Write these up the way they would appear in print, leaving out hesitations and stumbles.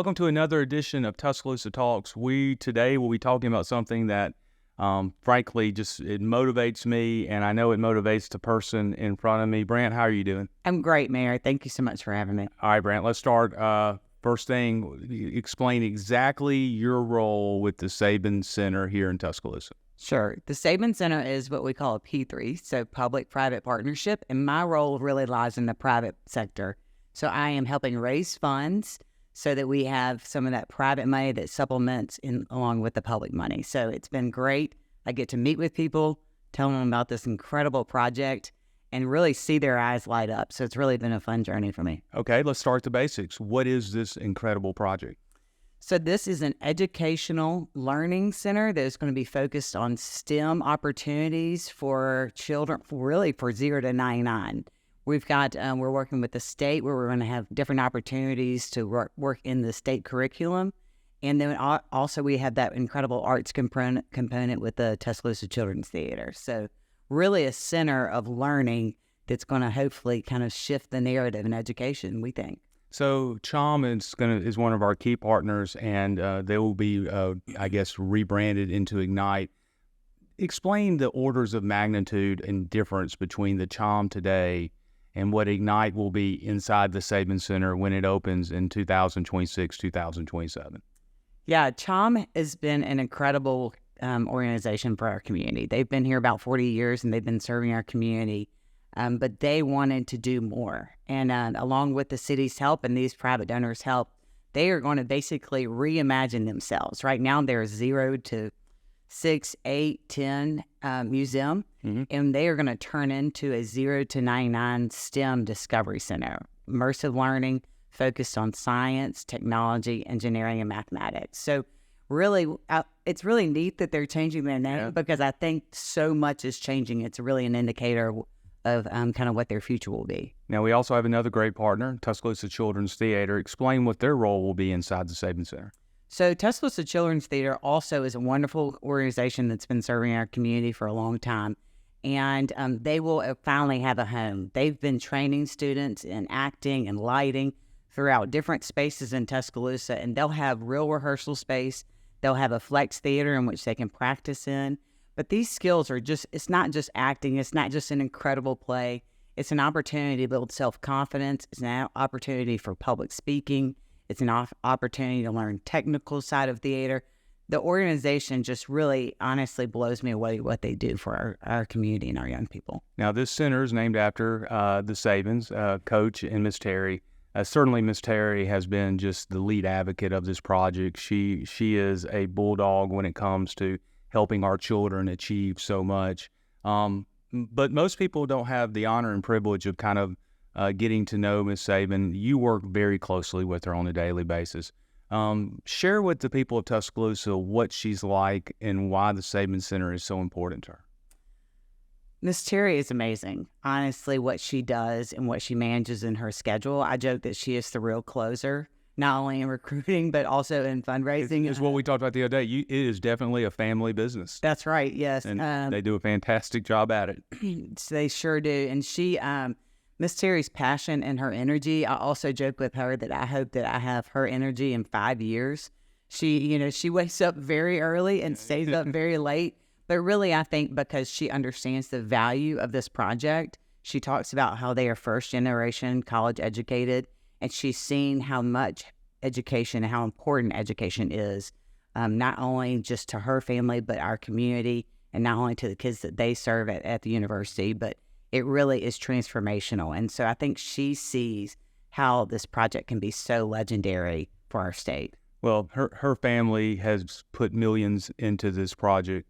welcome to another edition of Tuscaloosa Talks. Today will be talking about something that, frankly, it motivates me, and I know it motivates the person in front of me. Brandt, how are you doing? I'm great, Mayor. Thank you so much for having me. All right, Brandt, let's start. First thing, explain exactly your role with the Saban Center here in Tuscaloosa. Sure. The Saban Center is what we call a P3, so public-private partnership, and my role really lies in the private sector. So I am helping raise funds so that we have some of that private money that supplements along with the public money. So it's been great. I get to meet with people, tell them about this incredible project, and really see their eyes light up. So it's really been a fun journey for me. Okay, let's start the basics. What is this incredible project? So this is an educational learning center that is going to be focused on STEM opportunities for children, really for 0 to 99. We've got, we're working with the state where we're going to have different opportunities to work in the state curriculum. And then also we have that incredible arts component with the Tuscaloosa Children's Theater. So really a center of learning that's going to hopefully kind of shift the narrative in education, we think. So CHOM is one of our key partners, and they will be, rebranded into Ignite. Explain the orders of magnitude and difference between the CHOM today and what Ignite will be inside the Saban Center when it opens in 2026, 2027. Yeah, CHOM has been an incredible organization for our community. They've been here about 40 years, and they've been serving our community. But they wanted to do more. And along with the city's help and these private donors' help, they are going to basically reimagine themselves. Right now, they're 0 to 6, 8, 10 museum, and they are going to turn into a 0 to 99 STEM Discovery Center. Immersive learning focused on science, technology, engineering, and mathematics. So really, it's really neat that they're changing their name because I think so much is changing. It's really an indicator of kind of what their future will be. Now, we also have another great partner, Tuscaloosa Children's Theater. Explain what their role will be inside the Saban Center. So Tuscaloosa Children's Theater also is a wonderful organization that's been serving our community for a long time, and they will finally have a home. They've been training students in acting and lighting throughout different spaces in Tuscaloosa, and they'll have real rehearsal space. They'll have a flex theater in which they can practice in. But these skills are it's not just acting. It's not just an incredible play. It's an opportunity to build self-confidence. It's an opportunity for public speaking. It's an opportunity to learn technical side of theater. The organization just really, honestly blows me away what they do for our community and our young people. Now, this center is named after the Sabans, Coach and Miss Terry. Certainly, Miss Terry has been just the lead advocate of this project. She is a bulldog when it comes to helping our children achieve so much. But most people don't have the honor and privilege of kind of getting to know Miss Saban. You work very closely with her on a daily basis. Share with the people of Tuscaloosa what she's like and why the Saban Center is so important to her. Miss Terry is amazing. Honestly, what she does and what she manages in her schedule, I joke that she is the real closer, not only in recruiting, but also in fundraising. It's what we talked about the other day. It is definitely a family business. That's right, yes. And they do a fantastic job at it. They sure do. And she, Miss Terry's passion and her energy, I also joke with her that I hope that I have her energy in 5 years. She wakes up very early and stays up very late. But really, I think because she understands the value of this project, she talks about how they are first generation college educated, and she's seen how much education and how important education is, not only just to her family, but our community, and not only to the kids that they serve at the university, but it really is transformational. And so I think she sees how this project can be so legendary for our state. Well, her family has put millions into this project.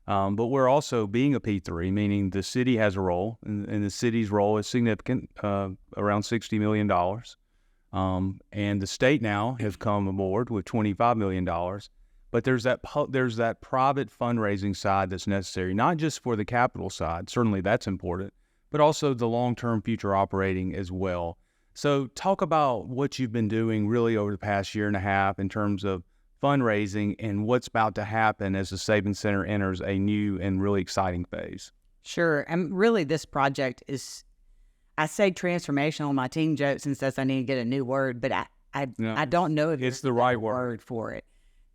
But we're also being a P3, meaning the city has a role, and the city's role is significant, around $60 million. And the state now has come aboard with $25 million. But there's that private fundraising side that's necessary, not just for the capital side, certainly that's important, but also the long-term future operating as well. So talk about what you've been doing really over the past year and a half in terms of fundraising and what's about to happen as the Saban Center enters a new and really exciting phase. Sure. And really this project is, I say transformational. My team jokes and says I need to get a new word, but I don't know if it's there's the right a word. word for it.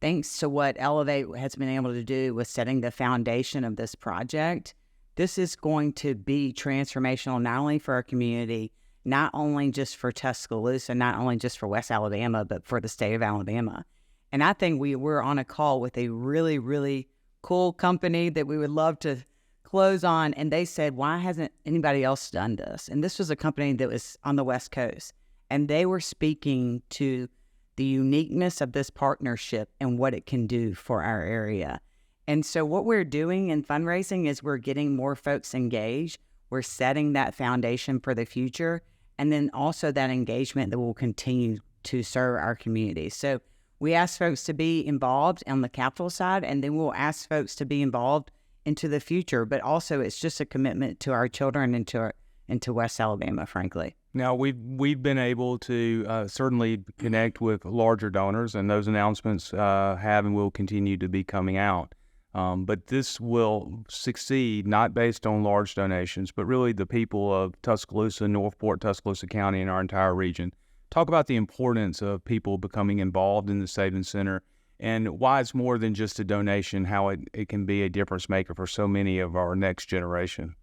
Thanks to what Elevate has been able to do with setting the foundation of this project, this is going to be transformational not only for our community, not only just for Tuscaloosa, not only just for West Alabama, but for the state of Alabama. And I think we're on a call with a really, really cool company that we would love to close on. And they said, why hasn't anybody else done this? And this was a company that was on the West Coast. And they were speaking to the uniqueness of this partnership and what it can do for our area. And so what we're doing in fundraising is we're getting more folks engaged. We're setting that foundation for the future. And then also that engagement that will continue to serve our community. So we ask folks to be involved on the capital side, and then we'll ask folks to be involved into the future. But also it's just a commitment to our children and to West Alabama, frankly. Now, we've been able to certainly connect with larger donors, and those announcements have and will continue to be coming out. But this will succeed not based on large donations, but really the people of Tuscaloosa, Northport, Tuscaloosa County, and our entire region. Talk about the importance of people becoming involved in the Saban Center and why it's more than just a donation, how it can be a difference maker for so many of our next generation.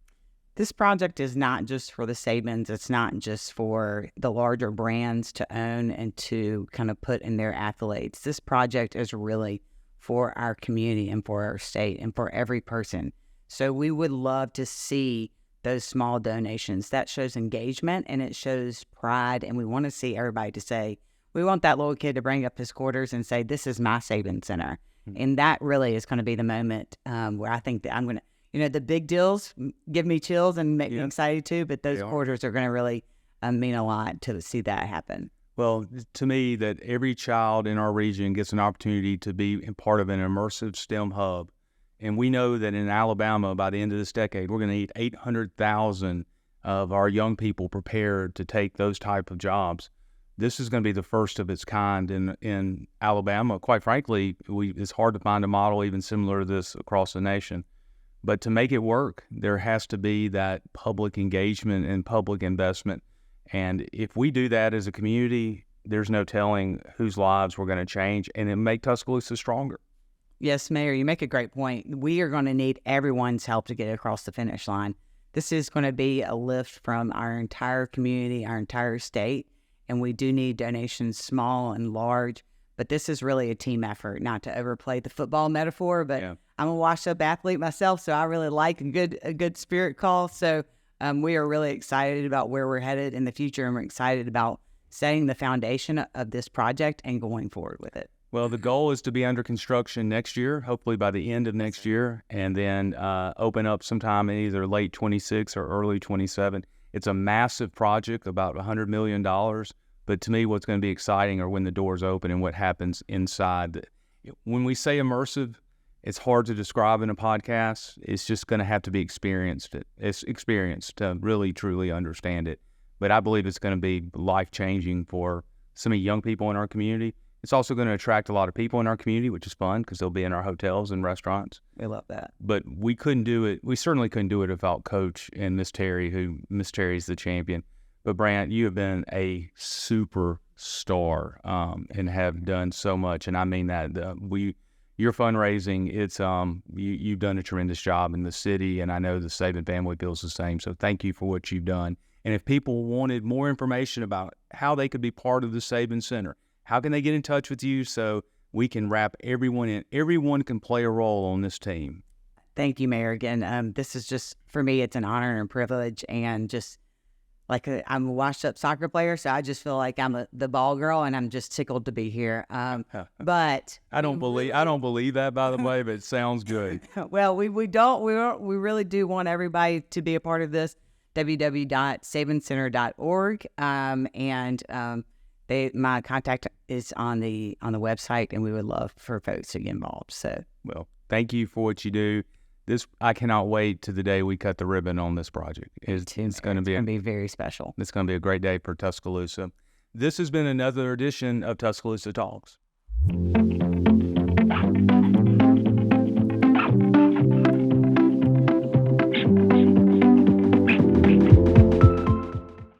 This project is not just for the Sabans. It's not just for the larger brands to own and to kind of put in their accolades. This project is really for our community and for our state and for every person. So we would love to see those small donations. That shows engagement and it shows pride. And we want to see everybody to say, we want that little kid to bring up his quarters and say, this is my Saban Center. Mm-hmm. And that really is going to be the moment where I think that I'm going to, the big deals give me chills and make me excited too, but those quarters are going to really mean a lot to see that happen. Well, to me, that every child in our region gets an opportunity to be part of an immersive STEM hub. And we know that in Alabama, by the end of this decade, we're going to need 800,000 of our young people prepared to take those type of jobs. This is going to be the first of its kind in Alabama. Quite frankly, it's hard to find a model even similar to this across the nation. But to make it work, there has to be that public engagement and public investment. And if we do that as a community, there's no telling whose lives we're going to change, and it make Tuscaloosa stronger. Yes, Mayor, you make a great point. We are going to need everyone's help to get across the finish line. This is going to be a lift from our entire community, our entire state, and we do need donations, small and large. But this is really a team effort, not to overplay the football metaphor, but I'm a washed-up athlete myself, so I really like a good spirit call. So we are really excited about where we're headed in the future, and we're excited about setting the foundation of this project and going forward with it. Well, the goal is to be under construction next year, hopefully by the end of next year, and then open up sometime in either late 26 or early 27. It's a massive project, about $100 million. But to me, what's going to be exciting are when the doors open and what happens inside. When we say immersive, it's hard to describe in a podcast. It's just going to have to be experienced. It's experienced to really, truly understand it. But I believe it's going to be life-changing for some of the young people in our community. It's also going to attract a lot of people in our community, which is fun because they'll be in our hotels and restaurants. We love that. But we couldn't do it. We certainly couldn't do it without Coach and Miss Terry, Miss Terry's the champion. But Brandt, you have been a superstar and have done so much, and I mean that. Your fundraising, it's you've done a tremendous job in the city, and I know the Saban family feels the same. So thank you for what you've done. And if people wanted more information about how they could be part of the Saban Center, how can they get in touch with you so we can wrap everyone in? Everyone can play a role on this team. Thank you, Mayor. Again, this is just, for me, it's an honor and privilege, and just like I'm a washed-up soccer player, so I just feel like I'm the ball girl, and I'm just tickled to be here. But I don't believe that, by the way, but it sounds good. Well, we really do want everybody to be a part of this. www.sabancenter.org, and my contact is on the website, and we would love for folks to get involved. So, well, thank you for what you do. I cannot wait to the day we cut the ribbon on this project. It's going to be very special. It's going to be a great day for Tuscaloosa. This has been another edition of Tuscaloosa Talks.